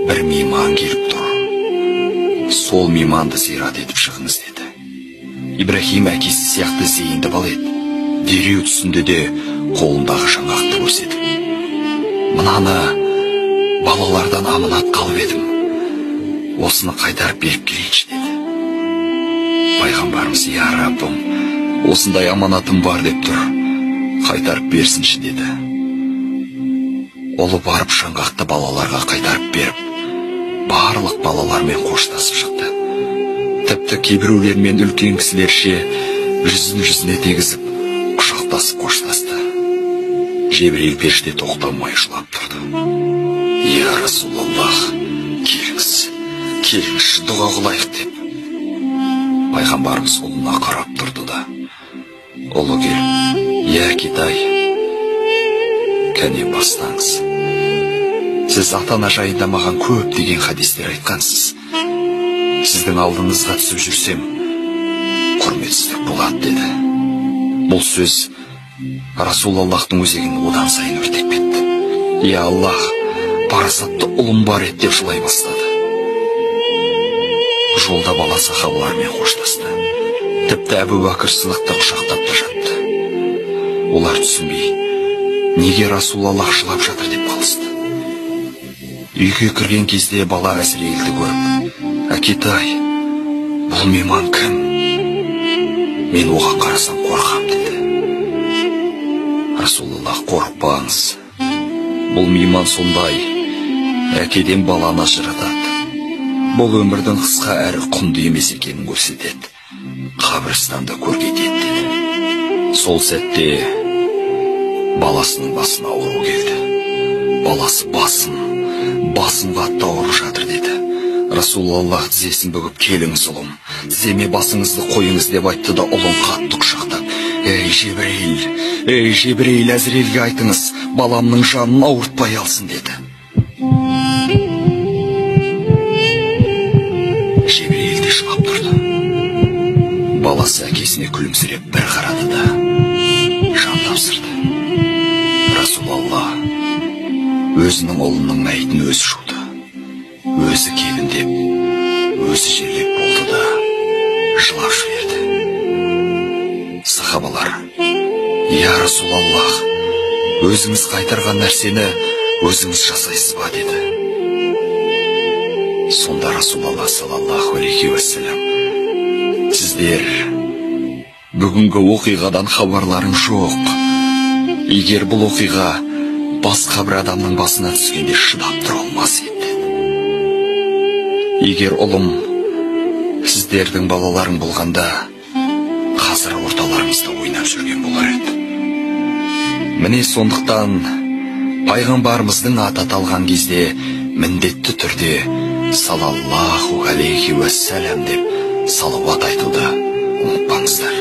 бір мейман келіп тұр. Сол мейманды зират етіп шығыңыз деді. Ибрахим әкесі сияқты зейінді бала еді. Дереу түсінде де қолындағы жаңғақты көрсетіп, мынаны балалардан аманат қалып едім, осыны қайтарып беріп келейінші деді. Пайғамбарымыз: я Раббым, осындай аманатым бар деп тұр, қайтарып берсінші деді. Олы барып жаңғақты балаларға қайтарып беріп, барлық балалармен қоштасып шықты. Тіпті кейбіреулермен үлкен кісілерше жүзіне тегізіп, құшақтасып қоштасты. Жебірейіл періште тоқтамай жылап тұрды. Я Расулаллах, келіңізші дұға қылайық деп. Пайғамбарымыз ұлына қарап тұрды да: ұлы келіп: я Китай, кәне бастаңыз. Сіз ата-ана жайында маған көп деген хадистер айтқансыз. Сіздің алдыңызға түсіп жүрсем, құрметсіздік болады деді. Бұл сөз Расулаллахтың өзегін одан сайын өртеп кетті. Я Аллах, парасатты ұлым бар еді деп жылай бастады. Жолда бала сахабалармен қоштасты. Тіпті Әбу Бәкір Сыдықты құшақтап та жатты. Олар түсінбей, неге Расулаллах жылап жатыр деп қалысты. Үйге кірген кезде бала Әзірейілді көріп: әкетай, бұл мейман кім? Мен оған қарасам қорқам деді. Расулаллах: қорықпаңыз, бұл мейман сондай, әкеден баланы ажыратады. Бұл өмірдің қысқа әрі құнды емес екенін көрсетеді, қабірстанда көркетеді деді. Сол сәтте баласының басына ауру келді. Баласы басым қатты ауырып жатыр деді. Расулаллах тізесін бүгіп: келіңіз ұлым, тіземе басыңызды қойыңыз деп айтты да ұлын қатты құшақтап: ей Жебірейіл, Әзірелге айтыңыз, баламның жанын ауыртпай алсын деді. Жебірейіл де жылап тұрды. Баласы әкесіне күлімсіреп бір қарады да жан тапсырды. Расулаллах өзінің ұлының мәйітін өзі жуды, өзі кебіндеп, өзі жерлеп болды да жылап жіберді. Сахабалар: я Расулаллах, өзіңіз қайтарған нәрсені өзіңіз жасайсыз ба деді. Сонда Расулаллах саллаллаху алейхи уассалам: сіздер бүгінгі оқиғадан хабарларың жоқ. Егер бұл оқиға басқа бір адамның басына түскенде шыдап тұра алмас еді. Егер ұлым сіздердің балаларың болғанда, қазір орталарыңызда ойнап жүрген болар еді. Міне сондықтан пайғамбарымыздың аты аталған кезде міндетті түрде саллаллаху алейхи уассалам деп салауат айтуды ұмытпаңыздар.